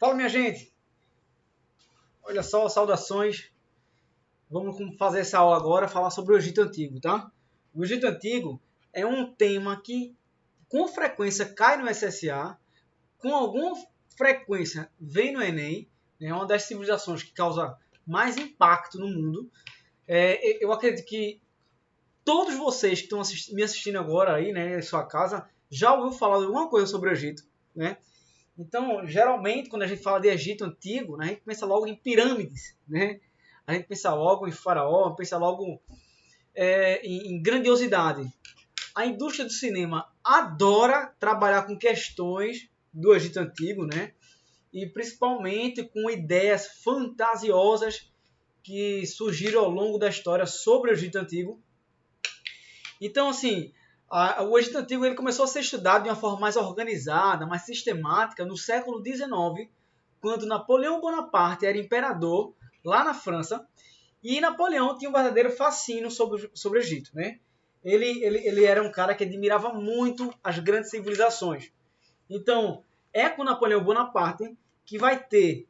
Fala, minha gente! Olha só, saudações. Vamos fazer essa aula agora, falar sobre o Egito Antigo, tá? O Egito Antigo é um tema que com frequência cai no SSA, com alguma frequência vem no Enem, né? É uma das civilizações que causa mais impacto no mundo. Eu acredito que todos vocês que estão me assistindo agora aí, né, em sua casa, já ouviu falar de alguma coisa sobre o Egito, né? Então, geralmente, quando a gente fala de Egito Antigo, né, a gente pensa logo em pirâmides, né? A gente pensa logo em faraó, pensa logo em grandiosidade. A indústria do cinema adora trabalhar com questões do Egito Antigo, né? E principalmente com ideias fantasiosas que surgiram ao longo da história sobre o Egito Antigo. Então, assim, o Egito Antigo ele começou a ser estudado de uma forma mais organizada, mais sistemática, no século XIX, quando Napoleão Bonaparte era imperador lá na França, e Napoleão tinha um verdadeiro fascínio sobre o Egito, né? Ele era um cara que admirava muito as grandes civilizações. Então, é com Napoleão Bonaparte que vai ter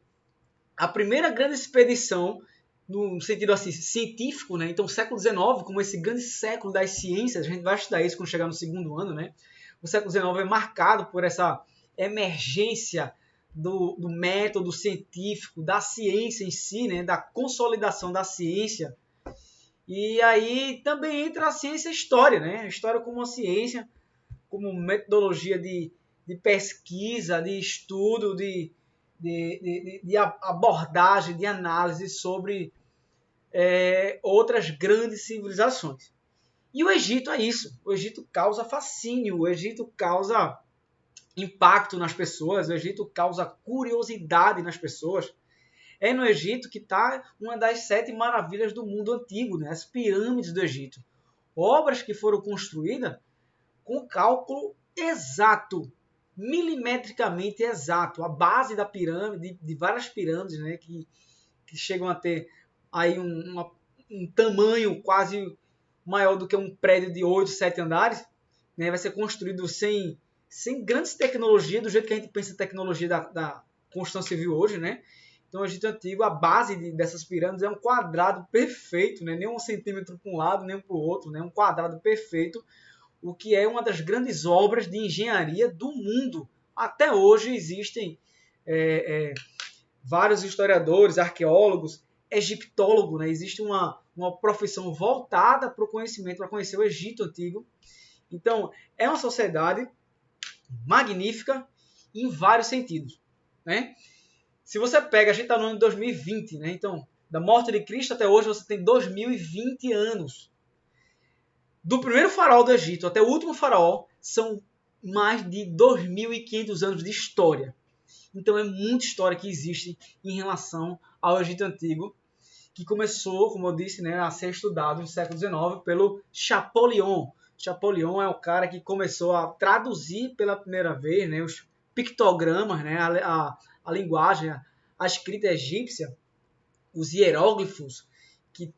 a primeira grande expedição no sentido assim, científico, né? Então, o século XIX, como esse grande século das ciências, a gente vai estudar isso quando chegar no segundo ano, né? O século XIX é marcado por essa emergência do método científico, da ciência em si, né? Da consolidação da ciência. E aí também entra a ciência e a história, né? A história como uma ciência, como metodologia de pesquisa, de estudo, de abordagem, de análise sobre outras grandes civilizações. E o Egito é isso. O Egito causa fascínio, o Egito causa impacto nas pessoas, o Egito causa curiosidade nas pessoas. É no Egito que está uma das 7 maravilhas do mundo antigo, né? As pirâmides do Egito. Obras que foram construídas com cálculo exato, milimetricamente exato. A base da pirâmide, de várias pirâmides, né? Que chegam a ter aí um tamanho quase maior do que um prédio de 8, 7 andares, né? Vai ser construído sem grandes tecnologias, do jeito que a gente pensa em tecnologia da construção civil hoje, né? Então, o Egito Antigo, a base dessas pirâmides é um quadrado perfeito, né? Nem 1 centímetro para um lado, nem para o outro, né? Um quadrado perfeito, o que é uma das grandes obras de engenharia do mundo. Até hoje existem vários historiadores, arqueólogos, egiptólogos, né? Existe uma profissão voltada para o conhecimento, para conhecer o Egito Antigo. Então, é uma sociedade magnífica em vários sentidos, né? Se você pega, a gente está no ano de 2020, né? Então, da morte de Cristo até hoje, você tem 2020 anos. Do primeiro faraó do Egito até o último faraó, são mais de 2.500 anos de história. Então, é muita história que existe em relação ao Egito Antigo, que começou, como eu disse, né, a ser estudado no século XIX pelo Champollion. Champollion é o cara que começou a traduzir pela primeira vez, né, os pictogramas, né, a linguagem, a escrita egípcia, os hieróglifos, que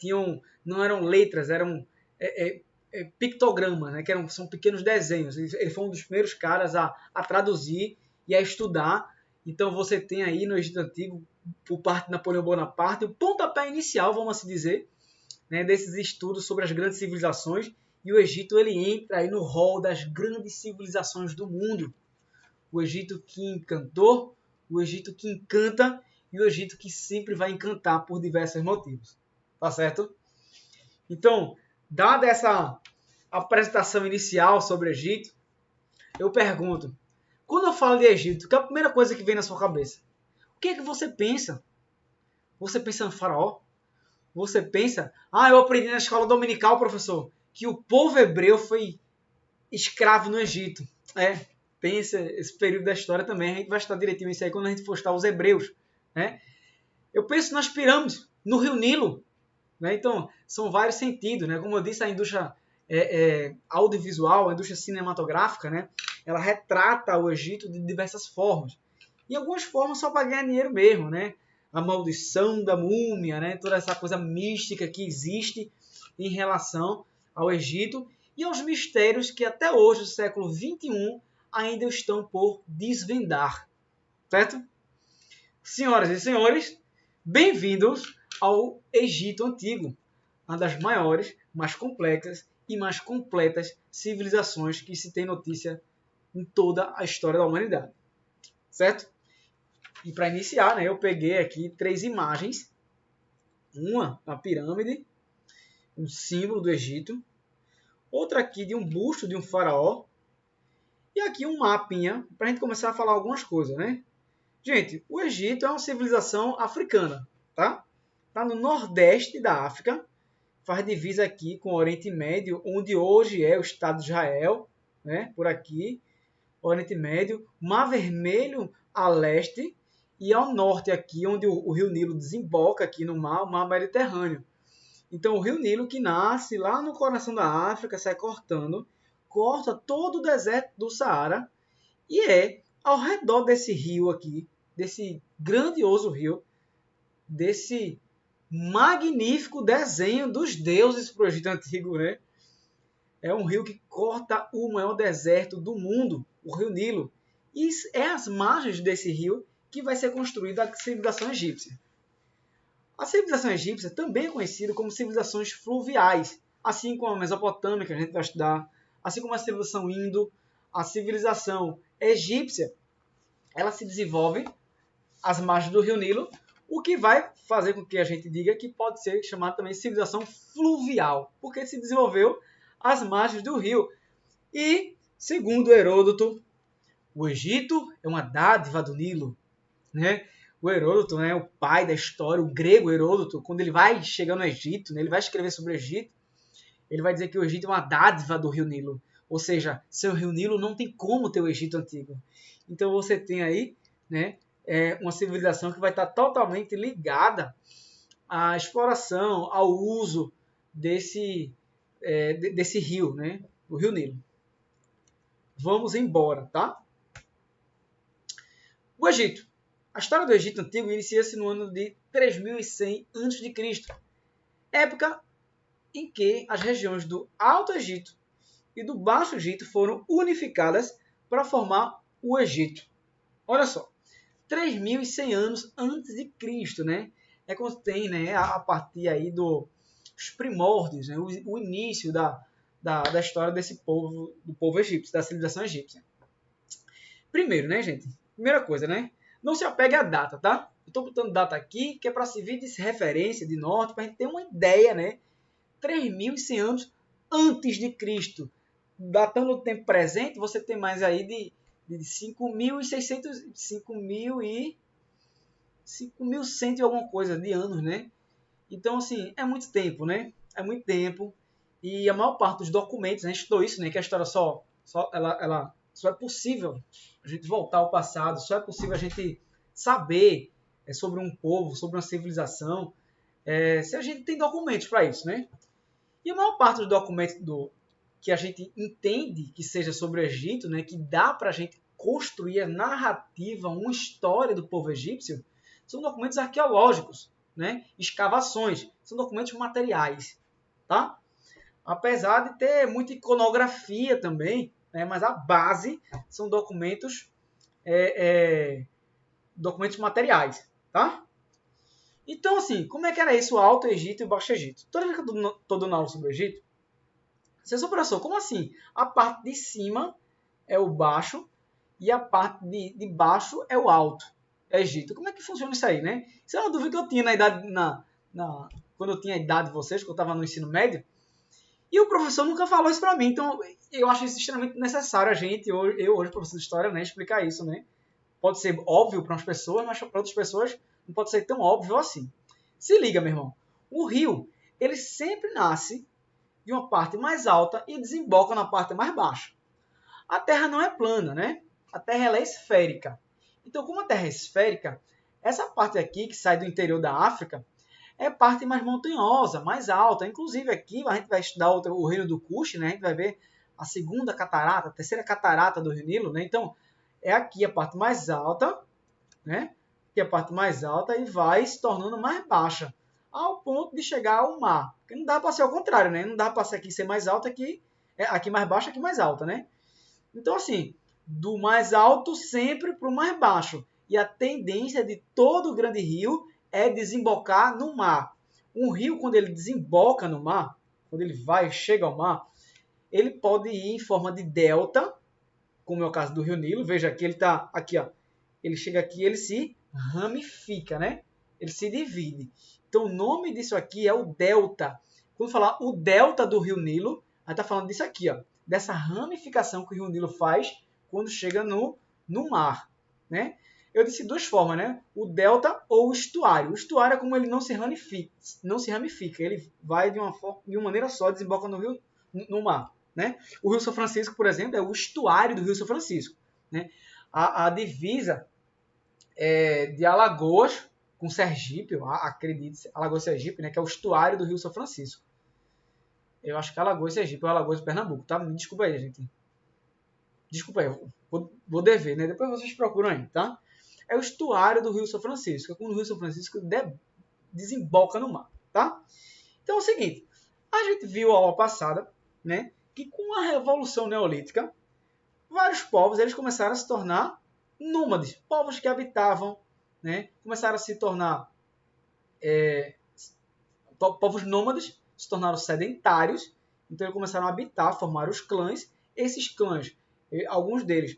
não eram letras, eram pictogramas, né, são pequenos desenhos. Ele foi um dos primeiros caras a traduzir e a estudar. Então você tem aí no Egito Antigo, por parte de Napoleão Bonaparte, o pontapé inicial, vamos assim dizer, né, desses estudos sobre as grandes civilizações. E o Egito ele entra aí no rol das grandes civilizações do mundo. O Egito que encantou, o Egito que encanta e o Egito que sempre vai encantar por diversos motivos. Tá certo? Então, dada essa apresentação inicial sobre o Egito, eu pergunto, quando eu falo de Egito, qual é a primeira coisa que vem na sua cabeça? O que é que você pensa? Você pensa no faraó? Você pensa, eu aprendi na escola dominical, professor, que o povo hebreu foi escravo no Egito. Tem esse período da história também, a gente vai estudar direitinho isso aí quando a gente for estudar os hebreus, né? Eu penso nas pirâmides, no Rio Nilo, né? Então, são vários sentidos, né? Como eu disse, a indústria audiovisual, a indústria cinematográfica, né? Ela retrata o Egito de diversas formas. E algumas formas só para ganhar dinheiro mesmo, né? A maldição da múmia, né? Toda essa coisa mística que existe em relação ao Egito e aos mistérios que até hoje, no século XXI, ainda estão por desvendar. Certo? Senhoras e senhores, bem-vindos ao Egito Antigo, uma das maiores, mais complexas e mais completas civilizações que se tem notícia em toda a história da humanidade, certo? E para iniciar, né, eu peguei aqui 3 imagens, uma pirâmide, um símbolo do Egito, outra aqui de um busto de um faraó, e aqui um mapinha para a gente começar a falar algumas coisas, né? Gente, o Egito é uma civilização africana, tá? Tá no nordeste da África, faz divisa aqui com o Oriente Médio, onde hoje é o Estado de Israel, né? Por aqui, Oriente Médio, Mar Vermelho a leste e ao norte aqui, onde o Rio Nilo desemboca aqui no mar, o Mar Mediterrâneo. Então, o Rio Nilo que nasce lá no coração da África, sai cortando, corta todo o deserto do Saara e é ao redor desse rio aqui, desse grandioso rio, desse magnífico desenho dos deuses para o Egito Antigo, né? É um rio que corta o maior deserto do mundo, o Rio Nilo. E é às margens desse rio que vai ser construída a civilização egípcia. A civilização egípcia também é conhecida como civilizações fluviais, assim como a Mesopotâmia, que a gente vai estudar, assim como a civilização indo, a civilização egípcia, ela se desenvolve às margens do Rio Nilo, o que vai fazer com que a gente diga que pode ser chamada também de civilização fluvial, porque se desenvolveu às margens do rio. E, segundo Heródoto, o Egito é uma dádiva do Nilo, né? O Heródoto, né, o pai da história, o grego Heródoto, quando ele vai chegar no Egito, né, ele vai escrever sobre o Egito, ele vai dizer que o Egito é uma dádiva do Rio Nilo. Ou seja, sem o Rio Nilo não tem como ter o Egito Antigo. Então você tem aí, né, uma civilização que vai estar totalmente ligada à exploração, ao uso desse rio, né, o Rio Nilo. Vamos embora, tá? O Egito. A história do Egito Antigo inicia-se no ano de 3100 a.C., época em que as regiões do Alto Egito e do Baixo Egito foram unificadas para formar o Egito. Olha só, 3.100 anos antes de Cristo, né? É quando tem, né, a partir aí dos primórdios, né, o início da história desse povo, do povo egípcio, da civilização egípcia. Primeiro, né, gente? Primeira coisa, né? Não se apegue à data, tá? Eu estou botando data aqui, que é para servir de referência, de norte, para a gente ter uma ideia, né? 3.100 anos antes de Cristo. Datando o tempo presente, você tem mais aí de 5.600, 5.100 e alguma coisa de anos, né? Então, assim, é muito tempo, né? É muito tempo. E a maior parte dos documentos, a gente estudou isso, né? Que a história só é possível a gente voltar ao passado, só é possível a gente saber sobre um povo, sobre uma civilização, se a gente tem documentos para isso, né? E a maior parte dos documentos que a gente entende que seja sobre o Egito, né, que dá para a gente construir a narrativa, uma história do povo egípcio, são documentos arqueológicos, né? Escavações, são documentos materiais, tá? Apesar de ter muita iconografia também, né, mas a base são documentos documentos materiais, tá? Então, assim, como é que era isso, o Alto Egito e o Baixo Egito? Toda vez que eu estou dando aula sobre o Egito, você só professor, como assim? A parte de cima é o baixo e a parte de baixo é o alto, é Egito. Como é que funciona isso aí, né? Isso é uma dúvida que eu tinha quando eu tinha a idade de vocês, que eu estava no ensino médio, e o professor nunca falou isso para mim, então eu acho isso extremamente necessário a gente, eu hoje, professor de história, né, explicar isso, né? Pode ser óbvio para umas pessoas, mas para outras pessoas não pode ser tão óbvio assim. Se liga, meu irmão. O rio, ele sempre nasce de uma parte mais alta e desemboca na parte mais baixa. A Terra não é plana, né? A Terra ela é esférica. Então, como a Terra é esférica, essa parte aqui que sai do interior da África é a parte mais montanhosa, mais alta. Inclusive aqui a gente vai estudar o reino do Kush, né? A gente vai ver a segunda catarata, a terceira catarata do Rio Nilo, né? Então, é aqui a parte mais alta, né? Aqui a parte mais alta e vai se tornando mais baixa, ao ponto de chegar ao mar. Porque não dá para ser ao contrário, né? Não dá para ser aqui ser mais alta, aqui mais baixa, aqui mais alta, né? Então, assim, do mais alto sempre para o mais baixo. E a tendência de todo grande rio é desembocar no mar. Um rio, quando ele desemboca no mar, quando ele chega ao mar, ele pode ir em forma de delta, como é o caso do Rio Nilo. Veja que ele está aqui, ó. Ele chega aqui e ele se ramifica, né? Ele se divide. Então, o nome disso aqui é o delta. Quando falar o delta do Rio Nilo, a gente está falando disso aqui, ó, dessa ramificação que o Rio Nilo faz quando chega no mar, né? Eu disse duas formas, né? O delta ou o estuário. O estuário é como ele não se ramifica. Ele vai de uma maneira só, desemboca no mar, né? O Rio São Francisco, por exemplo, é o estuário do Rio São Francisco, né? A divisa de Alagoas com Sergipe, acredite, Alagoas e Sergipe, né? Que é o estuário do Rio São Francisco. Eu acho que é Alagoas e Sergipe ou Alagoas e Pernambuco, tá? Me desculpa aí, gente. Desculpa aí, vou dever, né? Depois vocês procuram aí, tá? É o estuário do Rio São Francisco. É quando o Rio São Francisco desemboca no mar, tá? Então é o seguinte, a gente viu a aula passada, né? Que com a Revolução Neolítica, vários povos eles começaram a se tornar nômades. Povos que habitavam, né? Começaram a se tornar povos nômades, se tornaram sedentários. Então eles começaram a habitar, formaram os clãs. Esses clãs, alguns deles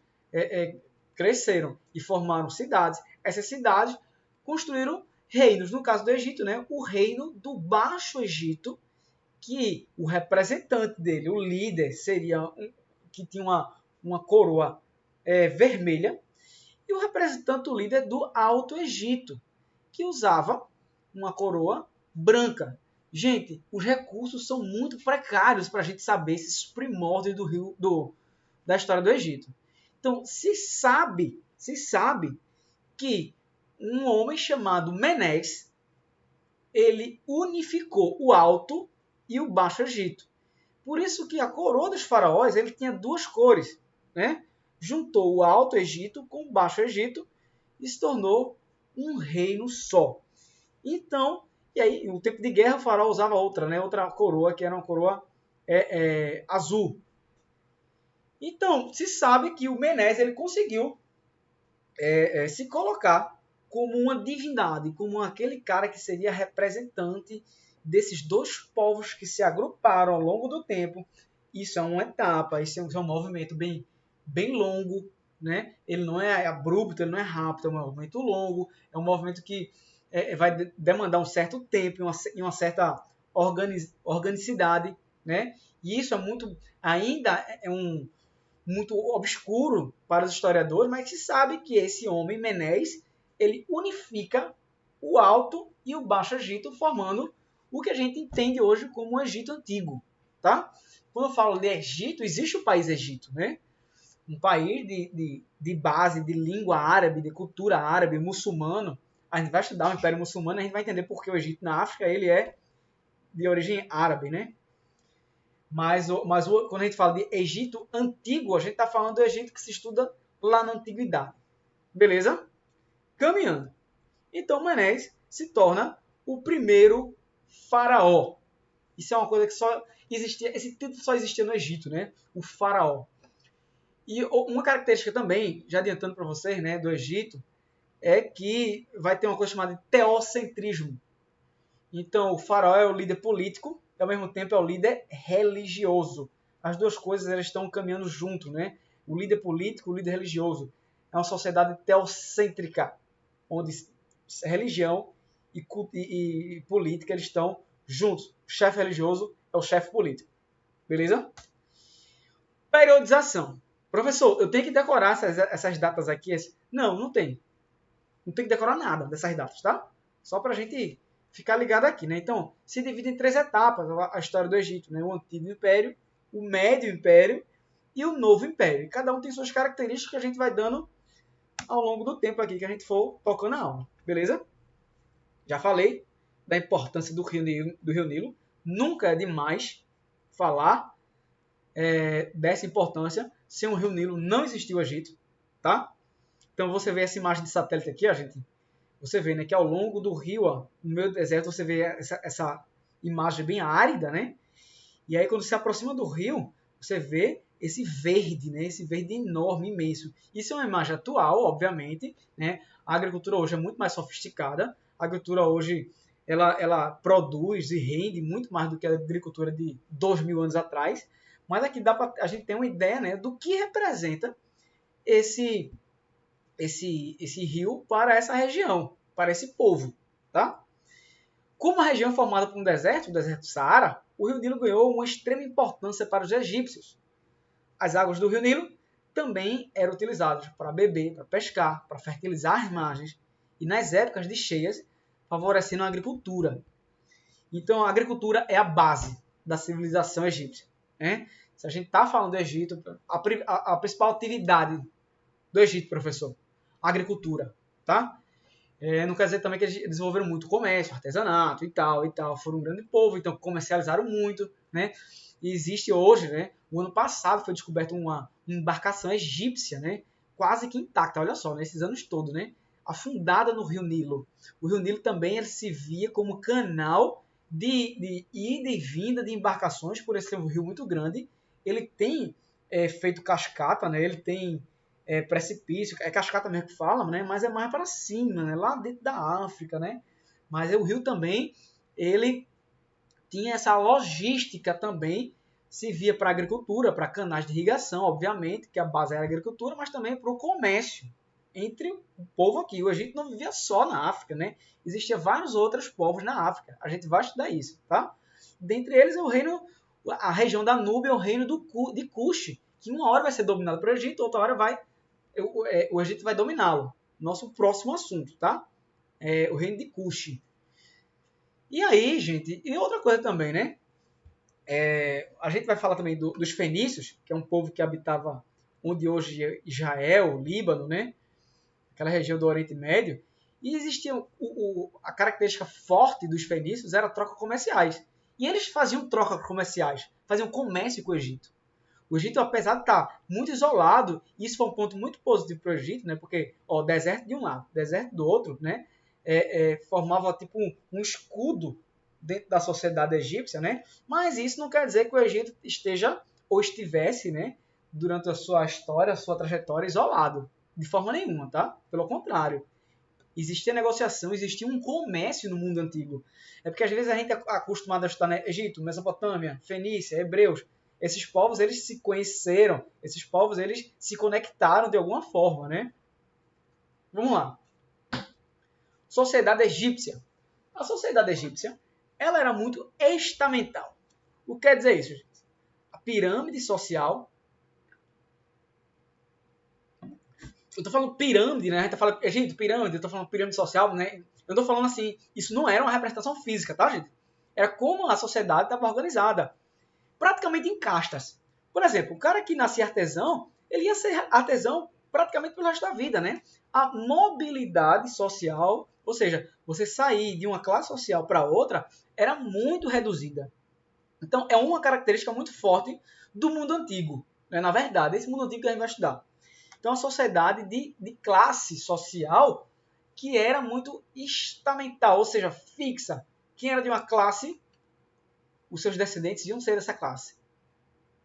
cresceram e formaram cidades. Essas cidades construíram reinos. No caso do Egito, né, o reino do Baixo Egito, que o representante dele, o líder, seria que tinha uma coroa vermelha, e o representante, o líder do Alto Egito, que usava uma coroa branca. Gente, os recursos são muito precários para a gente saber esses primórdios da história do Egito. Então, se sabe que um homem chamado Menes, ele unificou o Alto e o Baixo Egito. Por isso que a coroa dos faraós ele tinha duas cores, né? Juntou o Alto Egito com o Baixo Egito e se tornou um reino só. Então, e aí, no tempo de guerra, o faraó usava outra, né? Outra coroa, que era uma coroa azul. Então, se sabe que o Menes ele conseguiu se colocar como uma divindade, como aquele cara que seria representante desses dois povos que se agruparam ao longo do tempo. Isso é uma etapa, isso é um movimento bem longo, né? Ele não é abrupto, ele não é rápido, é um movimento longo, é um movimento que vai demandar um certo tempo e uma certa organicidade, né? E isso ainda é muito obscuro para os historiadores, mas se sabe que esse homem, Menes, ele unifica o Alto e o Baixo Egito, formando o que a gente entende hoje como o Egito Antigo, tá? Quando eu falo de Egito, existe o país Egito, né? Um país de base, de língua árabe, de cultura árabe, muçulmano. A gente vai estudar o Império Muçulmano, a gente vai entender porque o Egito na África ele é de origem árabe, né? Mas quando a gente fala de Egito Antigo, a gente está falando do Egito que se estuda lá na Antiguidade. Beleza? Caminhando. Então Menes se torna o primeiro faraó. Isso é uma coisa que só existia, esse título só existia no Egito, né? O faraó. E uma característica também, já adiantando para vocês, né, do Egito, é que vai ter uma coisa chamada de teocentrismo. Então, o faraó é o líder político e, ao mesmo tempo, é o líder religioso. As duas coisas elas estão caminhando junto, né? O líder político, o líder religioso. É uma sociedade teocêntrica, onde religião e política eles estão juntos. O chefe religioso é o chefe político. Beleza? Periodização. Professor, eu tenho que decorar essas datas aqui? Não tem. Não tem que decorar nada dessas datas, tá? Só para a gente ficar ligado aqui, né? Então, se divide em 3 etapas a história do Egito, né? O Antigo Império, o Médio Império e o Novo Império. E cada um tem suas características que a gente vai dando ao longo do tempo aqui que a gente for tocando a aula, beleza? Já falei da importância do Rio Nilo. Nunca é demais falar dessa importância. Sem o Rio Nilo não existia o Egito, tá? Então você vê essa imagem de satélite aqui, ó, gente. Você vê, né, que ao longo do rio, ó, no meio do deserto, você vê essa imagem bem árida, né? E aí quando se aproxima do rio, você vê esse verde, né? Esse verde enorme, imenso. Isso é uma imagem atual, obviamente, né? A agricultura hoje é muito mais sofisticada. A agricultura hoje ela produz e rende muito mais do que a agricultura de 2.000 anos atrás. Mas aqui dá para a gente ter uma ideia, né, do que representa esse rio para essa região, para esse povo, tá? Como a região é formada por um deserto, o deserto do Saara, o rio Nilo ganhou uma extrema importância para os egípcios. As águas do rio Nilo também eram utilizadas para beber, para pescar, para fertilizar as margens e nas épocas de cheias, favorecendo a agricultura. Então, a agricultura é a base da civilização egípcia, né? Se a gente está falando do Egito, a principal atividade do Egito, professor, a agricultura, tá? Não quer dizer também que eles desenvolveram muito comércio, artesanato e tal. Foram um grande povo, então comercializaram muito, né? E existe hoje, né? O ano passado foi descoberta uma embarcação egípcia, né? Quase que intacta, olha só, nesses anos todos, né? Afundada no Rio Nilo. O Rio Nilo também ele se via como canal de ida e vinda de embarcações por esse rio muito grande. Ele tem feito cascata, né? Ele tem precipício, é cascata mesmo que fala, né? Mas é mais para cima, né? Lá dentro da África, né? Mas o rio também, ele tinha essa logística também, se via para a agricultura, para canais de irrigação, obviamente, que a base era a agricultura, mas também para o comércio entre o povo aqui. O Egito não vivia só na África, né? Existiam vários outros povos na África. A gente vai estudar isso, tá? Dentre eles, a região da Núbia é o reino de Cush, que uma hora vai ser dominado pelo Egito, outra hora o Egito vai dominá-lo. Nosso próximo assunto, tá? O reino de Cush. E aí, gente, e outra coisa também, né? A gente vai falar também dos fenícios, que é um povo que habitava onde hoje é Israel, Líbano, né? Aquela região do Oriente Médio. E existia a característica forte dos fenícios era trocas comerciais. E eles faziam trocas comerciais, faziam comércio com o Egito. O Egito, apesar de estar muito isolado, isso foi um ponto muito positivo para o Egito, né? Porque deserto de um lado, deserto do outro, né? Formava tipo um escudo dentro da sociedade egípcia, né? Mas isso não quer dizer que o Egito esteja ou estivesse, né? Durante a sua história, a sua trajetória, isolado. De forma nenhuma, tá? Pelo contrário. Existia negociação, existia um comércio no mundo antigo. É porque às vezes a gente é acostumado a estudar, né? Egito, Mesopotâmia, Fenícia, Hebreus. Esses povos, eles se conheceram. Esses povos, eles se conectaram de alguma forma, né? Vamos lá. Sociedade egípcia. A sociedade egípcia, ela era muito estamental. O que quer dizer isso, gente? A pirâmide social. Eu tô falando pirâmide, né? A gente tá falando Egito, pirâmide, eu tô falando pirâmide social, né? Eu tô falando assim, isso não era uma representação física, tá, gente? Era como a sociedade estava organizada. Praticamente em castas. Por exemplo, o cara que nascia artesão, ele ia ser artesão praticamente pelo resto da vida, né? A mobilidade social, ou seja, você sair de uma classe social para outra, era muito reduzida. Então, é uma característica muito forte do mundo antigo. Né? Na verdade, esse mundo antigo que a gente vai estudar. Então, a sociedade de classe social que era muito estamental, ou seja, fixa. Quem era de uma classe, os seus descendentes iam ser dessa classe.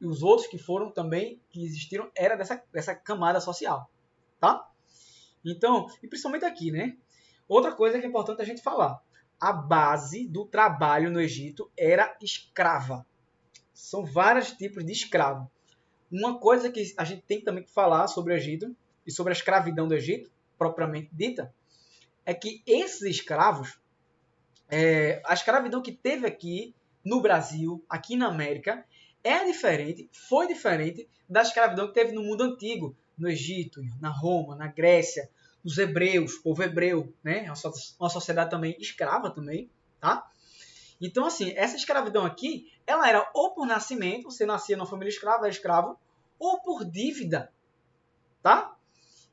E os outros que foram também, que existiram, era dessa camada social. Tá? Então, e principalmente aqui, né? Outra coisa que é importante a gente falar. A base do trabalho no Egito era escrava. São vários tipos de escravo. Uma coisa que a gente tem também que falar sobre o Egito e sobre a escravidão do Egito, propriamente dita, é que esses escravos, a escravidão que teve aqui no Brasil, aqui na América, foi diferente da escravidão que teve no mundo antigo, no Egito, na Roma, na Grécia, os hebreus, povo hebreu, né? Uma sociedade também escrava também, tá? Então, assim, essa escravidão aqui, ela era ou por nascimento, você nascia numa família escrava, era escravo, ou por dívida, tá?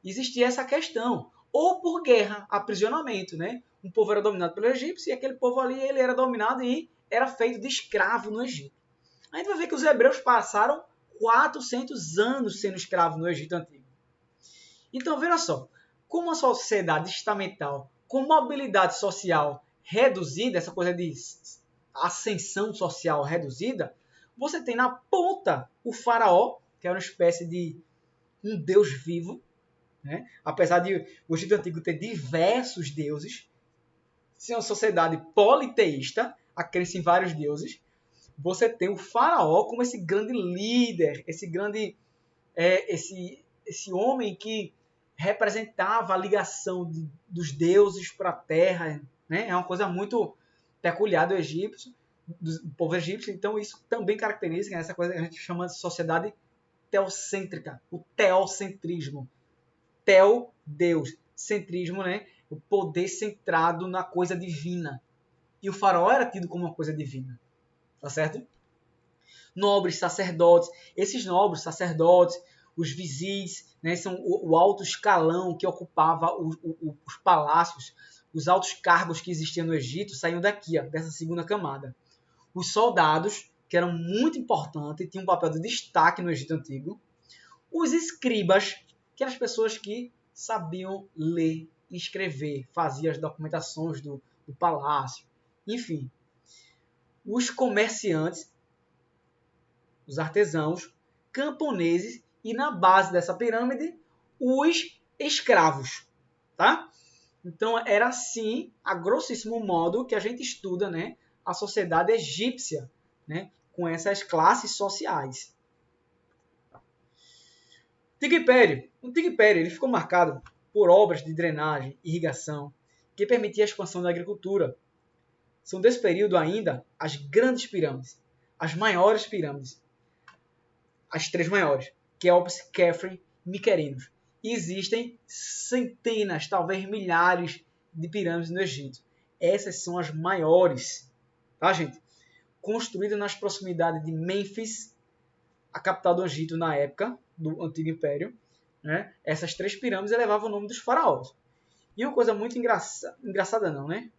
Existia essa questão. Ou por guerra, aprisionamento, né? Um povo era dominado pelo egípcio e aquele povo ali, ele era dominado e era feito de escravo no Egito. A gente vai ver que os hebreus passaram 400 anos sendo escravos no Egito Antigo. Então, veja só, como uma sociedade estamental com mobilidade social reduzida, essa coisa de ascensão social reduzida, você tem na ponta o faraó que era uma espécie de um deus vivo, né? Apesar de o Egito Antigo ter diversos deuses, ser uma sociedade politeísta, a crença em vários deuses, você tem o faraó como esse grande líder, esse grande esse homem que representava a ligação dos deuses para a terra, né? É uma coisa muito peculiar do egípcio, do povo egípcio, então isso também caracteriza essa coisa que a gente chama de sociedade teocêntrica, o teocentrismo. Teo, Deus, centrismo, né? O poder centrado na coisa divina. E o faraó era tido como uma coisa divina, tá certo? Nobres, sacerdotes, esses nobres, sacerdotes, os vizis, né, são o alto escalão que ocupava os palácios, os altos cargos que existiam no Egito saíam daqui, ó, dessa segunda camada. Os soldados, que eram muito importantes e tinham um papel de destaque no Egito Antigo. Os escribas, que eram as pessoas que sabiam ler e escrever, faziam as documentações do palácio, enfim. Os comerciantes, os artesãos, camponeses e, na base dessa pirâmide, os escravos. Tá? Então, era assim, a grossíssimo modo, que a gente estuda, né, a sociedade egípcia, né, com essas classes sociais. Antigo Império. O Antigo Império ele ficou marcado por obras de drenagem e irrigação que permitiam a expansão da agricultura. São desse período ainda as grandes pirâmides, as maiores pirâmides, as três maiores, Quéops, Khafre e Miquerinos. E existem centenas, talvez milhares de pirâmides no Egito. Essas são as maiores, tá, gente? Construídas nas proximidades de Mênfis, a capital do Egito na época do Antigo Império, né? Essas três pirâmides levavam o nome dos faraós. E uma coisa muito engraçada não, né?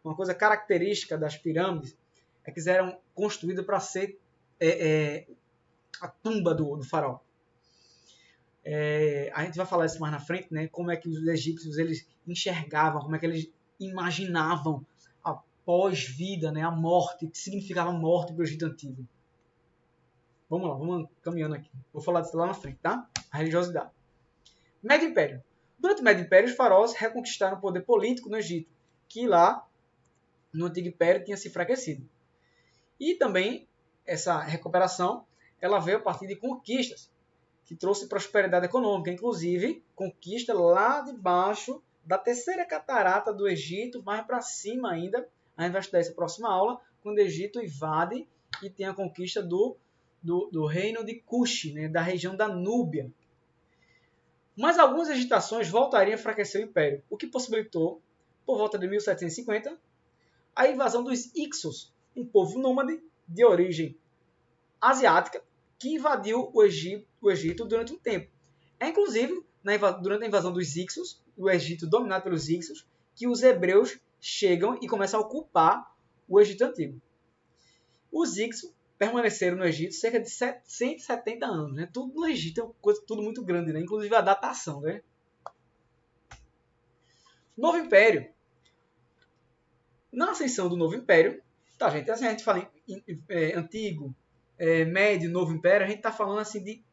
Uma coisa característica das pirâmides é que elas eram construídas para ser a tumba do faraó. A gente vai falar isso mais na frente, né? Como é que os egípcios eles enxergavam, como é que eles imaginavam a pós-vida, né? A morte, o que significava a morte para o Egito Antigo. Vamos lá, vamos caminhando aqui. Vou falar disso lá na frente, tá? A religiosidade. Médio Império. Durante o Médio Império, os faraós reconquistaram o poder político no Egito, que lá no Antigo Império tinha se enfraquecido. E também essa recuperação ela veio a partir de conquistas, que trouxe prosperidade econômica, inclusive conquista lá debaixo da terceira catarata do Egito, mais para cima ainda. A gente vai estudar essa próxima aula, quando o Egito invade e tem a conquista do reino de Kush, né, da região da Núbia. Mas algumas agitações voltariam a enfraquecer o Império, o que possibilitou, por volta de 1750, a invasão dos Hyksos, um povo nômade de origem asiática que invadiu o Egito durante um tempo. É inclusive durante a invasão dos Hyksos, o Egito dominado pelos Hyksos, que os hebreus chegam e começam a ocupar o Egito Antigo. Os Hyksos permaneceram no Egito cerca de 170 anos. Né? Tudo no Egito é uma coisa tudo muito grande, né? Inclusive a datação. Né? Novo Império. Na ascensão do Novo Império, tá, gente? Assim, a gente fala em antigo, médio, Novo Império, a gente está falando assim de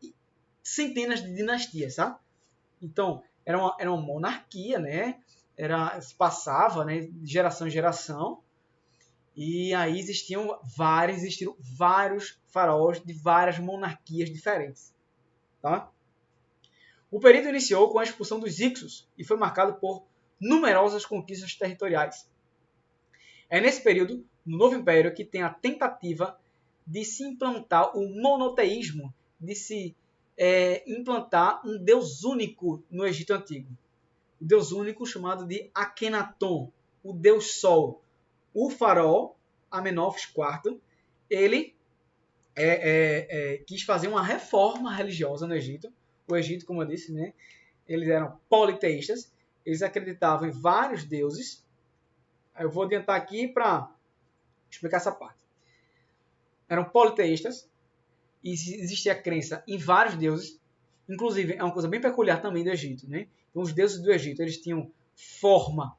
centenas de dinastias, tá? Então, era uma monarquia, né? Se passava, né, de geração em geração. E aí existiram vários faraós de várias monarquias diferentes. Tá? O período iniciou com a expulsão dos Hyksos e foi marcado por numerosas conquistas territoriais. É nesse período, no Novo Império, que tem a tentativa de se implantar o monoteísmo, de se implantar um deus único no Egito Antigo. O deus único chamado de Akhenaton, o deus Sol. O faraó Amenófis IV, ele quis fazer uma reforma religiosa no Egito. O Egito, como eu disse, né, eles eram politeístas, eles acreditavam em vários deuses. Eu vou adiantar aqui para explicar essa parte. Eram politeístas e existia a crença em vários deuses. Inclusive, é uma coisa bem peculiar também do Egito. Né? Então, os deuses do Egito eles tinham forma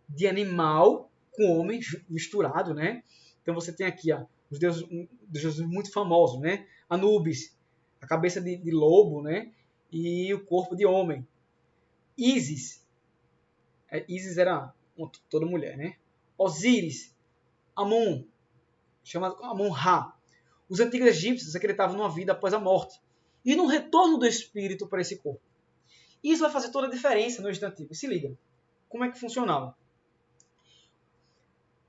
de animal com homem misturado, né? Então você tem aqui os deuses muito famosos, né? Anubis, a cabeça de lobo, né? E o corpo de homem. Ísis. Ísis era toda mulher, né? Osíris, Amon, chamado Amon-Ra. Os antigos egípcios acreditavam numa vida após a morte e no retorno do espírito para esse corpo. Isso vai fazer toda a diferença no Egito Antigo. Se liga, como é que funcionava?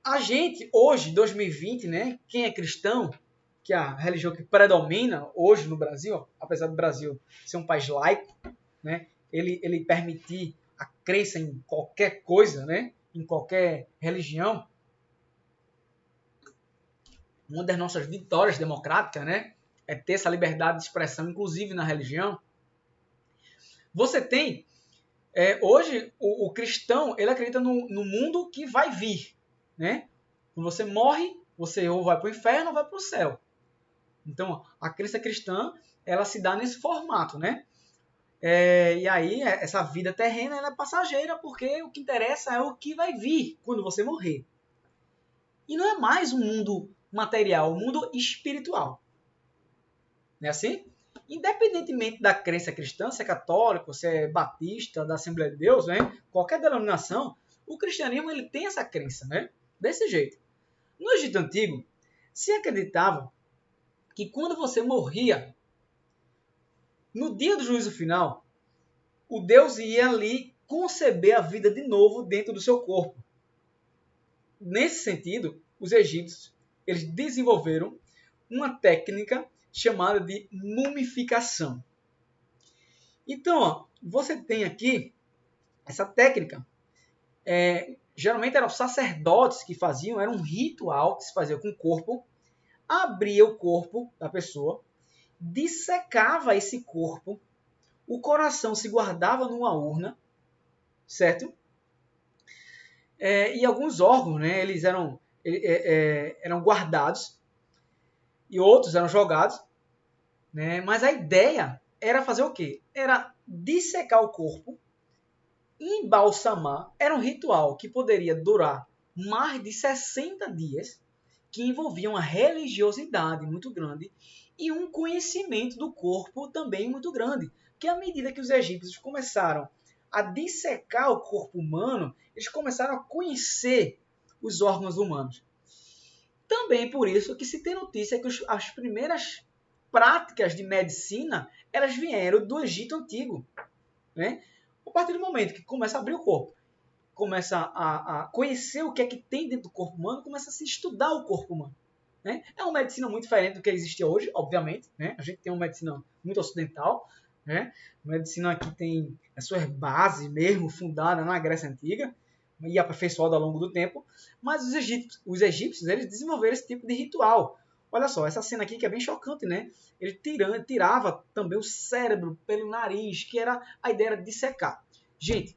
A gente, hoje, 2020, né, quem é cristão, que é a religião que predomina hoje no Brasil, apesar do Brasil ser um país laico, né, ele permitir a crença em qualquer coisa, né, em qualquer religião. Uma das nossas vitórias democráticas, né, é ter essa liberdade de expressão, inclusive na religião. Você tem, hoje, o cristão, ele acredita no mundo que vai vir, né? Quando você morre, você ou vai para o inferno ou vai para o céu. Então, a crença cristã, ela se dá nesse formato, né? E aí, essa vida terrena, ela é passageira, porque o que interessa é o que vai vir quando você morrer. E não é mais um mundo material, um mundo espiritual. Não é assim? Independentemente da crença cristã, se é católico, se é batista, da Assembleia de Deus, né? Qualquer denominação, o cristianismo ele tem essa crença, né? Desse jeito. No Egito Antigo, se acreditava que quando você morria, no dia do juízo final, o Deus ia ali conceber a vida de novo dentro do seu corpo. Nesse sentido, os egípcios eles desenvolveram uma técnica chamada de mumificação. Então, ó, você tem aqui essa técnica. Geralmente eram sacerdotes que faziam, era um ritual que se fazia com o corpo, abria o corpo da pessoa, dissecava esse corpo, o coração se guardava numa urna, certo? E alguns órgãos, né, eles eram guardados e outros eram jogados, né? Mas a ideia era fazer o quê? Era dissecar o corpo, embalsamar. Era um ritual que poderia durar mais de 60 dias, que envolvia uma religiosidade muito grande e um conhecimento do corpo também muito grande. Porque à medida que os egípcios começaram a dissecar o corpo humano, eles começaram a conhecer os órgãos humanos. Também por isso que se tem notícia que as primeiras práticas de medicina elas vieram do Egito Antigo, né? A partir do momento que começa a abrir o corpo, começa a conhecer o que é que tem dentro do corpo humano, começa a se estudar o corpo humano, né? É uma medicina muito diferente do que existe hoje, obviamente, né? A gente tem uma medicina muito ocidental, né? A medicina que tem as suas bases mesmo fundada na Grécia Antiga e aperfeiçoada ao longo do tempo, mas os egípcios eles desenvolveram esse tipo de ritual. Olha só, essa cena aqui que é bem chocante, né? Ele tirava também o cérebro pelo nariz, que era a ideia de dissecar. Gente,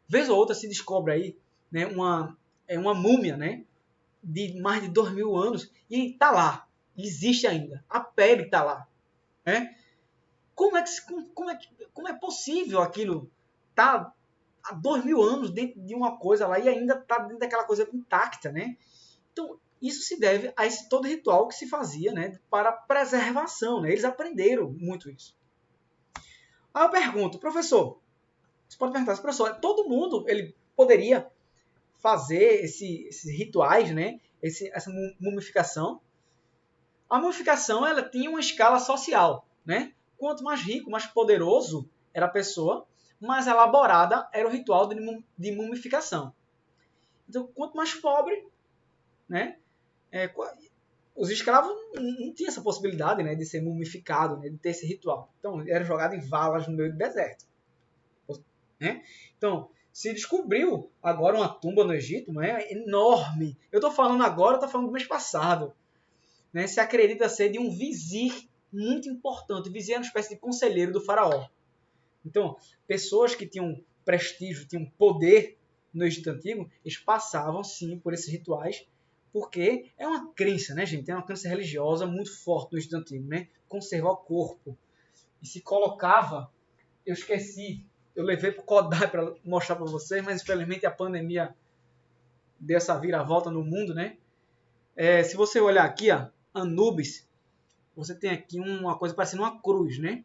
vez ou outra se descobre aí, né, uma múmia, né, de mais de 2000 anos e está lá, existe ainda, a pele está lá, né? Como é possível aquilo tá há 2000 anos dentro de uma coisa lá e ainda está dentro daquela coisa intacta, né? Então isso se deve a esse todo ritual que se fazia, né, para preservação, né? Eles aprenderam muito isso. Aí eu pergunto, professor, você pode perguntar, professor, todo mundo ele poderia fazer esses rituais, né? Essa mumificação. A mumificação ela tinha uma escala social, né? Quanto mais rico, mais poderoso era a pessoa, mais elaborada era o ritual de mumificação. Então, quanto mais pobre, né? Os escravos não tinham essa possibilidade, né, de ser mumificado, né, de ter esse ritual. Então, era jogado em valas no meio do deserto. Né? Então, se descobriu agora uma tumba no Egito, né, enorme. Eu estou falando agora, estou falando do mês passado. Né, se acredita ser de um vizir muito importante. O vizir era uma espécie de conselheiro do faraó. Então, pessoas que tinham prestígio, tinham poder no Egito Antigo, eles passavam, sim, por esses rituais, porque é uma crença, né, gente? É uma crença religiosa muito forte no Egito Antigo, né? Conservar o corpo. E se colocava, eu esqueci, eu levei para o Kodai para mostrar para vocês, mas infelizmente a pandemia deu essa viravolta no mundo, né? Se você olhar aqui, ó, Anubis, você tem aqui uma coisa parecendo uma cruz, né?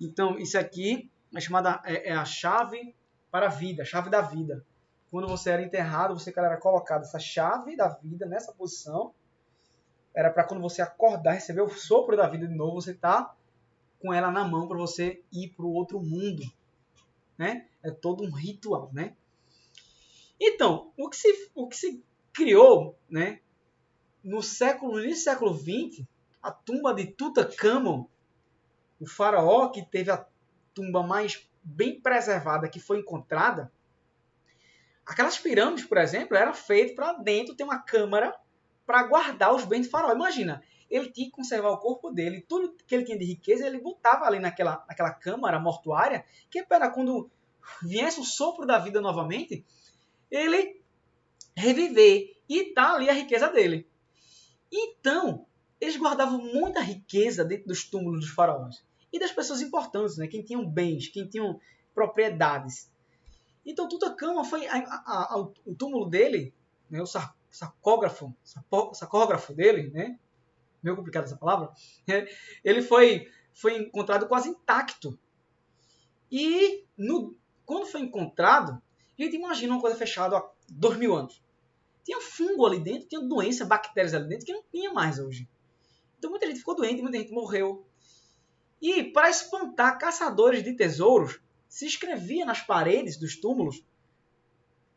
Então, isso aqui é chamada a chave para a vida, a chave da vida. Quando você era enterrado, você era colocado essa chave da vida nessa posição. Era para quando você acordar, receber o sopro da vida de novo, você tá com ela na mão para você ir para o outro mundo, né? É todo um ritual, né? Então, o que se criou, né? No início do século XX, a tumba de Tutankhamon, o faraó que teve a tumba mais bem preservada que foi encontrada, aquelas pirâmides, por exemplo, era feito para dentro ter uma câmara para guardar os bens do faraó. Imagina, ele tinha que conservar o corpo dele, tudo que ele tinha de riqueza, ele botava ali naquela câmara mortuária, que para quando viesse o sopro da vida novamente, ele reviver e tá ali a riqueza dele. Então, eles guardavam muita riqueza dentro dos túmulos dos faraós e das pessoas importantes, né? Quem tinham bens, quem tinham propriedades. Então, Tutankhamon foi o túmulo dele, né? O sarcógrafo dele, né? Meio complicada essa palavra. Ele foi encontrado quase intacto. E quando foi encontrado, a gente imagina uma coisa fechada há 2000 anos. Tinha fungo ali dentro, tinha doença, bactérias ali dentro que não tinha mais hoje. Então muita gente ficou doente, muita gente morreu. E para espantar caçadores de tesouros, se escrevia nas paredes dos túmulos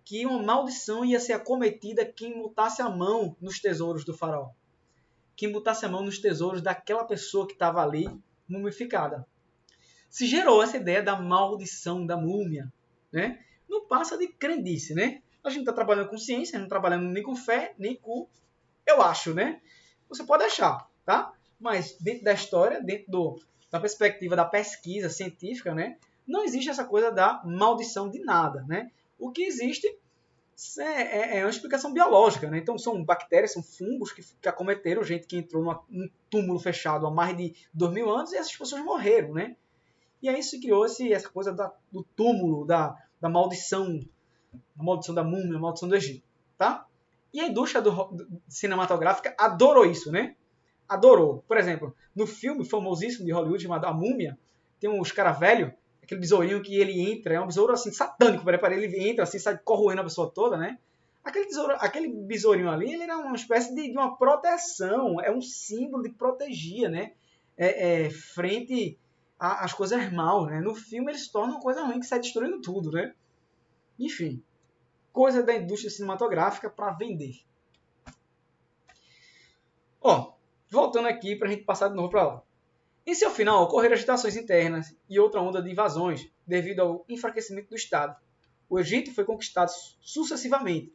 que uma maldição ia ser acometida quem botasse a mão nos tesouros do faraó. Quem botasse a mão nos tesouros daquela pessoa que estava ali mumificada. Se gerou essa ideia da maldição da múmia, né? Não passa de crendice, né? A gente está trabalhando com ciência, não trabalhando nem com fé, nem com eu acho, né? Você pode achar, tá? Mas dentro da história, dentro da perspectiva da pesquisa científica, né? Não existe essa coisa da maldição de nada, né? O que existe é uma explicação biológica, né? Então são bactérias, são fungos que acometeram gente que entrou num túmulo fechado há mais de 2000 anos e essas pessoas morreram, né? E aí se criou essa coisa do túmulo, da maldição, a maldição da múmia, a maldição do Egito, tá? E a indústria cinematográfica adorou isso, né? Adorou. Por exemplo, no filme famosíssimo de Hollywood chamado A Múmia, tem uns caras velhos, aquele besourinho que ele entra, é um besouro assim, satânico, ele entra assim, sai corroendo a pessoa toda, né? Aquele besourinho ali, ele era uma espécie de uma proteção, é um símbolo de protegia, né? Frente às coisas mal, né? No filme ele se torna uma coisa ruim que sai destruindo tudo, né? Enfim, coisa da indústria cinematográfica para vender. Ó, voltando aqui para a gente passar de novo para lá. Em seu final, ocorreram agitações internas e outra onda de invasões devido ao enfraquecimento do Estado. O Egito foi conquistado sucessivamente,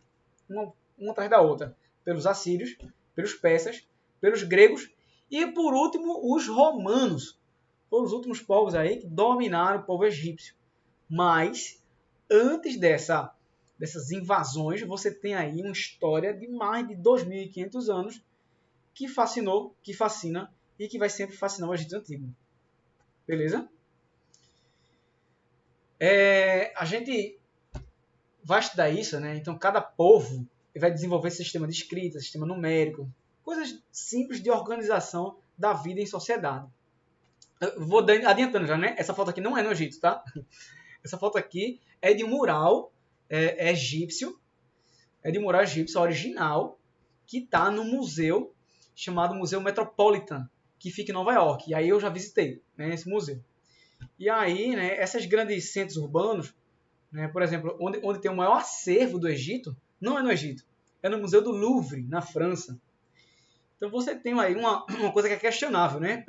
uma atrás da outra, pelos assírios, pelos persas, pelos gregos e, por último, os romanos. Foram os últimos povos aí que dominaram o povo egípcio. Mas, antes dessas invasões, você tem aí uma história de mais de 2.500 anos que fascinou, que fascina e que vai sempre fascinar o Egito Antigo. Beleza? A gente vai estudar isso, né? Então, cada povo vai desenvolver sistema de escrita, sistema numérico, coisas simples de organização da vida em sociedade. Eu vou adiantando já, né? Essa foto aqui não é no Egito, tá? Essa foto aqui é de um mural egípcio, original, que está no museu chamado Museu Metropolitan, que fica em Nova York. E aí eu já visitei, né, esse museu. E aí, né, esses grandes centros urbanos, né, por exemplo, onde tem o maior acervo do Egito, não é no Egito, é no Museu do Louvre, na França. Então você tem aí uma coisa que é questionável, né?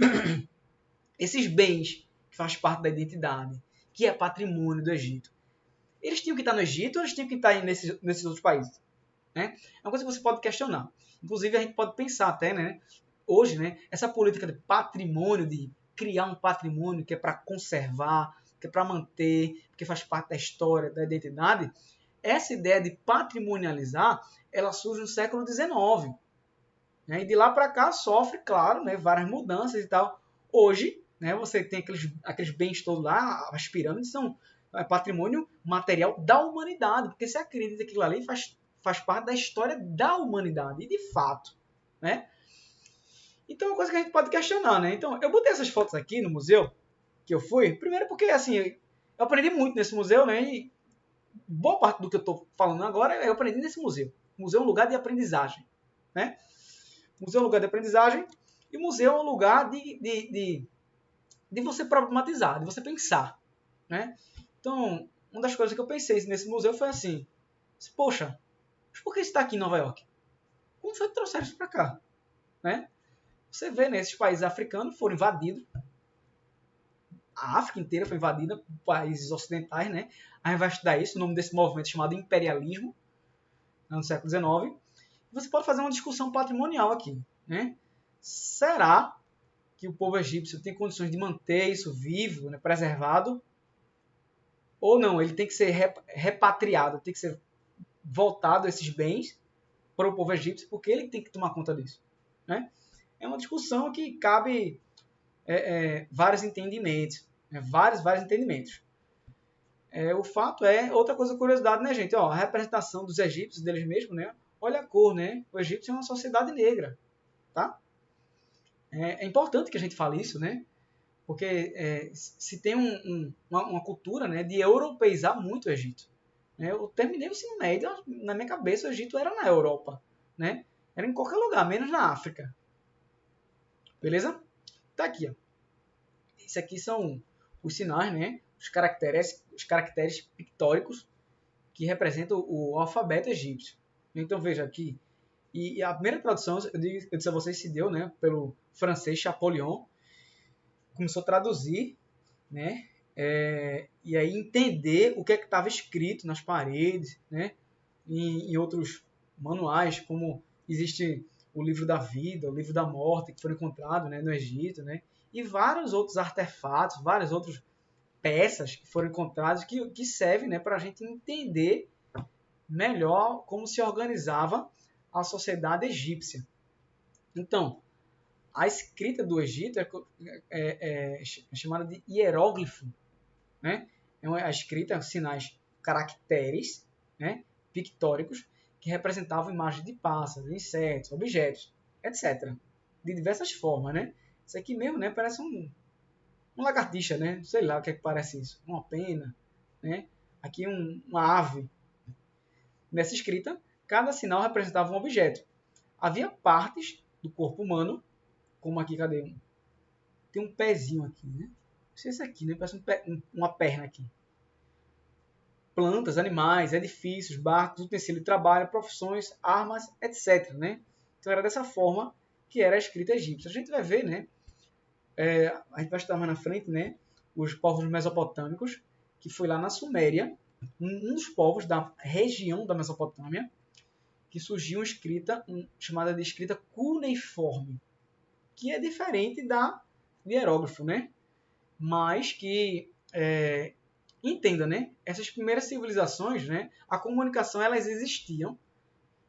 Esses bens que fazem parte da identidade, que é patrimônio do Egito, eles tinham que estar no Egito ou eles tinham que estar nesses outros países? Né? É uma coisa que você pode questionar. Inclusive, a gente pode pensar até, né, hoje, né, essa política de patrimônio, de criar um patrimônio que é para conservar, que é para manter, que faz parte da história, da identidade, essa ideia de patrimonializar, ela surge no século XIX. Né? E de lá para cá sofre, claro, né, várias mudanças e tal. Hoje, né, você tem aqueles bens todos lá, as pirâmides são patrimônio material da humanidade, porque você acredita que aquilo ali faz parte da história da humanidade, e de fato, né? Então é uma coisa que a gente pode questionar, né? Então, eu botei essas fotos aqui no museu que eu fui, primeiro porque, assim, eu aprendi muito nesse museu, né? E boa parte do que eu estou falando agora eu aprendi nesse museu. Museu é um lugar de aprendizagem, né? Museu é um lugar de aprendizagem e museu é um lugar de você problematizar, de você pensar, né? Então, uma das coisas que eu pensei nesse museu foi assim, poxa, mas por que isso está aqui em Nova York? Como foi que trouxeram isso para cá? Né? Você vê, né, esses países africanos foram invadidos, a África inteira foi invadida por países ocidentais, né? A gente vai estudar isso, o nome desse movimento chamado imperialismo, no século XIX. Você pode fazer uma discussão patrimonial aqui, né? Será que o povo egípcio tem condições de manter isso vivo, né, preservado? Ou não, ele tem que ser repatriado, tem que ser voltado esses bens para o povo egípcio, porque ele tem que tomar conta disso, né? É uma discussão que cabe vários entendimentos, né? vários entendimentos. O fato é, outra coisa, curiosidade, né, gente? Ó, a representação dos egípcios, deles mesmos, né? Olha a cor, né? O egípcio é uma sociedade negra, tá? É importante que a gente fale isso, né? Porque se tem uma cultura, né, de europeizar muito o Egito. Né? Eu terminei o ensino médio, na minha cabeça o Egito era na Europa, né? Era em qualquer lugar, menos na África. Beleza? Tá aqui, ó. Isso aqui são os sinais, né? Os caracteres pictóricos que representam o alfabeto egípcio. Então veja aqui. E a primeira tradução, eu disse a vocês, se deu, né, pelo francês Champollion. Começou a traduzir, né? E aí entender o que é que estava escrito nas paredes, né? Em outros manuais, como existe o livro da vida, o livro da morte, que foram encontrados, né, no Egito, né? E vários outros artefatos, várias outras peças que foram encontradas que servem, né, para a gente entender melhor como se organizava a sociedade egípcia. Então, a escrita do Egito é chamada de hieróglifo, né? É a escrita, sinais, caracteres, né, pictóricos que representavam imagens de pássaros, insetos, objetos, etc. De diversas formas, né? Isso aqui mesmo, né, parece uma lagartixa, né? Sei lá o que é que parece isso. Uma pena, né? Aqui uma ave. Nessa escrita, cada sinal representava um objeto. Havia partes do corpo humano, como aqui, cadê um? Tem um pezinho aqui, né? Não sei se é aqui, né? Parece uma perna aqui. Plantas, animais, edifícios, barcos, utensílios de trabalho, profissões, armas, etc. Né? Então era dessa forma que era a escrita egípcia. A gente vai ver, né? A gente vai estudar mais na frente, né? Os povos mesopotâmicos, que foi lá na Suméria, um dos povos da região da Mesopotâmia, que surgiu uma escrita chamada de escrita cuneiforme, que é diferente do hierógrafo, né? Mas que entenda, né? Essas primeiras civilizações, né? A comunicação, elas existiam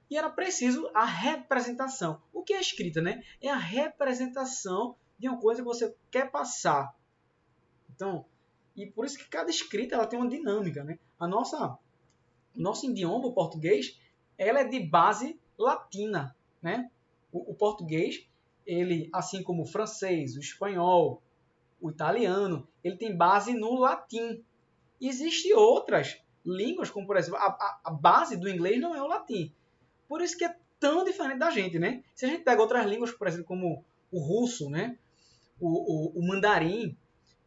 e era preciso a representação. O que é escrita, né? É a representação de uma coisa que você quer passar. Então, e por isso que cada escrita ela tem uma dinâmica, né? O nosso idioma, o português, ela é de base latina, né? O português, ele, assim como o francês, o espanhol, o italiano, ele tem base no latim. Existem outras línguas, como por exemplo, a base do inglês não é o latim. Por isso que é tão diferente da gente, né? Se a gente pega outras línguas, por exemplo, como o russo, né? O mandarim,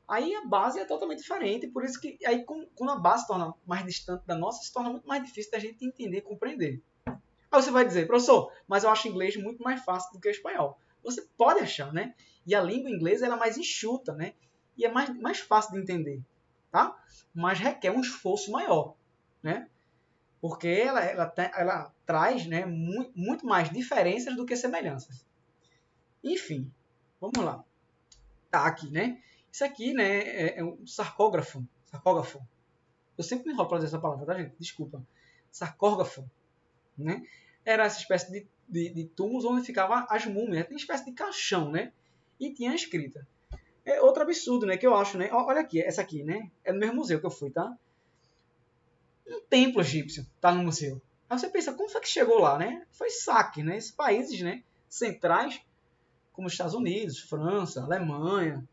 aí a base é totalmente diferente. Por isso que aí quando a base se torna mais distante da nossa, se torna muito mais difícil da gente entender e compreender. Aí você vai dizer, professor, mas eu acho inglês muito mais fácil do que o espanhol. Você pode achar, né? E a língua inglesa ela é mais enxuta, né? E é mais fácil de entender, tá? Mas requer um esforço maior, né? Porque ela traz, né, muito mais diferenças do que semelhanças. Enfim, vamos lá. Tá aqui, né? Isso aqui, né, é um sarcógrafo. Sarcógrafo. Eu sempre me enrolo para dizer essa palavra, tá, gente? Desculpa. Sarcógrafo, né? Era essa espécie de túmulos onde ficavam as múmias. Tem uma espécie de caixão, né? E tinha a escrita. É outro absurdo, né? Que eu acho, né? Olha aqui, essa aqui, né? É no mesmo museu que eu fui, tá? Um templo egípcio tá no museu. Aí você pensa, como foi que chegou lá, né? Foi saque, né? Esses países, né? Centrais, como os Estados Unidos, França, Alemanha.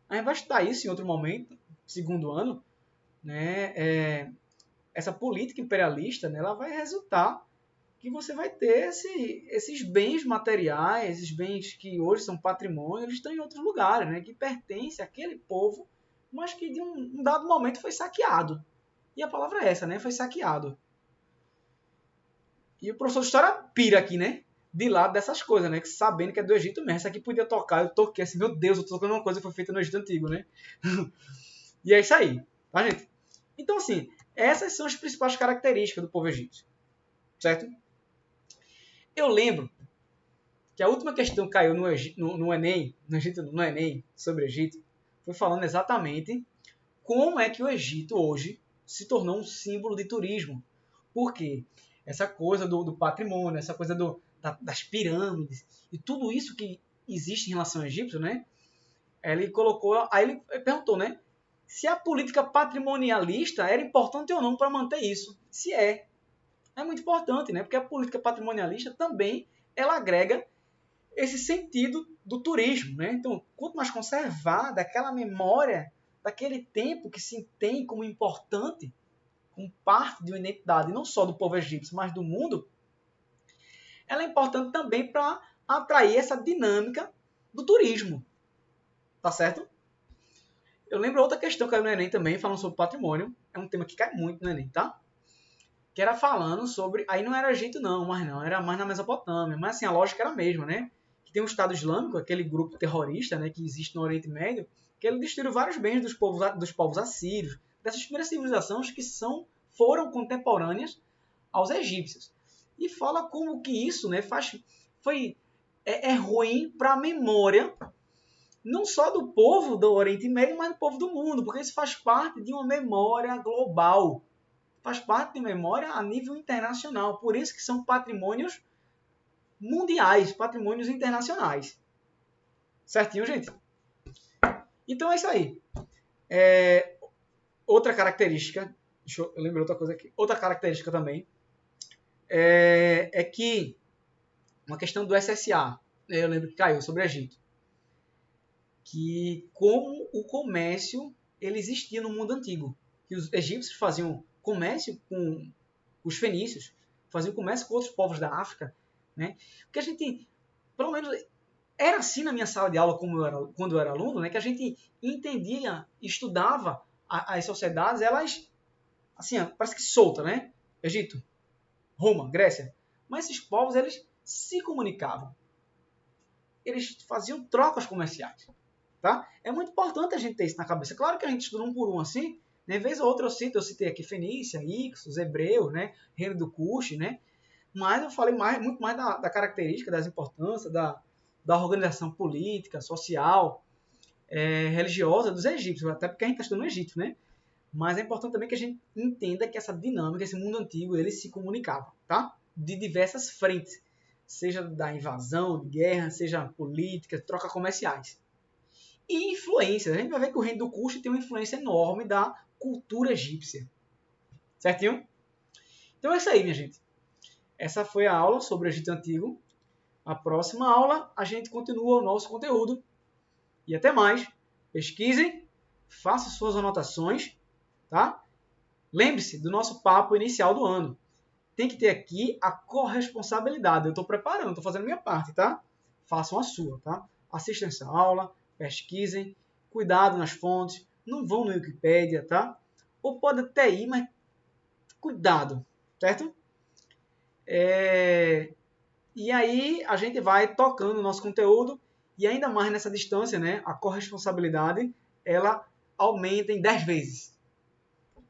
A gente vai estudar isso em outro momento, segundo ano, né? Essa política imperialista, né, ela vai resultar que você vai ter esses bens materiais, esses bens que hoje são patrimônio, eles estão em outros lugares, né, que pertencem àquele povo, mas que de um dado momento foi saqueado. E a palavra é essa, né? Foi saqueado. E o professor de história pira aqui, né? De lado dessas coisas, né? Que sabendo que é do Egito mesmo. Isso aqui podia tocar, eu toquei assim, meu Deus, eu tô tocando uma coisa que foi feita no Egito Antigo, né? E é isso aí, tá, gente? Então, assim, essas são as principais características do povo egípcio, certo? Eu lembro que a última questão que caiu no Enem, no Enem, sobre o Egito, foi falando exatamente como é que o Egito hoje se tornou um símbolo de turismo. Por quê? Essa coisa do patrimônio, essa coisa das pirâmides e tudo isso que existe em relação ao Egito, né? Ele colocou, aí ele perguntou, né? Se a política patrimonialista era importante ou não para manter isso. Se é muito importante, né? Porque a política patrimonialista também ela agrega esse sentido do turismo, né? Então, quanto mais conservar daquela memória, daquele tempo que se tem como importante, como parte de uma identidade, não só do povo egípcio, mas do mundo, ela é importante também para atrair essa dinâmica do turismo. Tá certo? Eu lembro outra questão que caiu no Enem também, falando sobre patrimônio. É um tema que cai muito no Enem, tá? Que era falando sobre... Aí não era Egito não, mas não. Era mais na Mesopotâmia. Mas assim, a lógica era a mesma, né? Que tem o Estado Islâmico, aquele grupo terrorista, né, que existe no Oriente Médio, que ele destruiu vários bens dos povos assírios, dessas primeiras civilizações que foram contemporâneas aos egípcios. E fala como que isso, né, é ruim para a memória não só do povo do Oriente Médio, mas do povo do mundo, porque isso faz parte de uma memória global, faz parte de memória a nível internacional, por isso que são patrimônios mundiais, patrimônios internacionais. Certinho, gente? Então é isso aí. Outra característica, eu lembrar outra coisa aqui, outra característica também é que uma questão do SSA, eu lembro que caiu sobre o Egito, que como o comércio ele existia no mundo antigo, que os egípcios faziam comércio com os fenícios, faziam comércio com outros povos da África, né? Porque a gente, pelo menos, era assim na minha sala de aula quando eu era aluno, né? Que a gente entendia, estudava as sociedades, elas, assim, parece que solta, né? Egito, Roma, Grécia. Mas esses povos, eles se comunicavam. Eles faziam trocas comerciais. Tá? É muito importante a gente ter isso na cabeça. Claro que a gente estuda um por um assim, né? Vez ou outra eu citei aqui Fenícia, Ixos, Hebreus, né? Reino do Cush, né? Mas eu falei muito mais da característica, das importâncias, da organização política, social, religiosa dos egípcios, até porque a gente está estudando no Egito, né? Mas é importante também que a gente entenda que essa dinâmica, esse mundo antigo, ele se comunicava, tá? De diversas frentes, seja da invasão, de guerra, seja política, troca comerciais. E influências. A gente vai ver que o Reino do Kush tem uma influência enorme da cultura egípcia. Certinho? Então é isso aí, minha gente. Essa foi a aula sobre o Egito Antigo. A próxima aula a gente continua o nosso conteúdo. E até mais. Pesquisem, façam suas anotações, tá? Lembre-se do nosso papo inicial do ano. Tem que ter aqui a corresponsabilidade. Eu estou preparando, estou fazendo a minha parte, tá? Façam a sua, tá? Assistam essa aula, pesquisem, cuidado nas fontes, não vão no Wikipedia, tá? Ou pode até ir, mas cuidado, certo? E aí a gente vai tocando o nosso conteúdo e ainda mais nessa distância, né? A corresponsabilidade, ela aumenta em 10 vezes.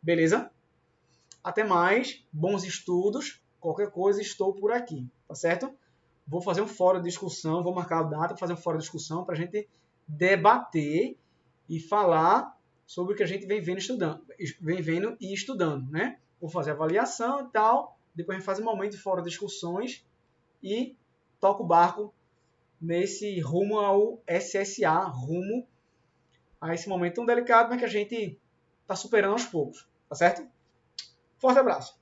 Beleza? Até mais, bons estudos, qualquer coisa estou por aqui, tá certo? Vou fazer um fórum de discussão, vou marcar a data para fazer um fórum de discussão para a gente debater e falar sobre o que a gente vem vendo e estudando, né? Vou fazer avaliação e tal, depois a gente faz um momento de fórum de discussões e toca o barco nesse rumo ao SSA, rumo a esse momento tão delicado, mas que a gente está superando aos poucos, tá certo? Forte abraço!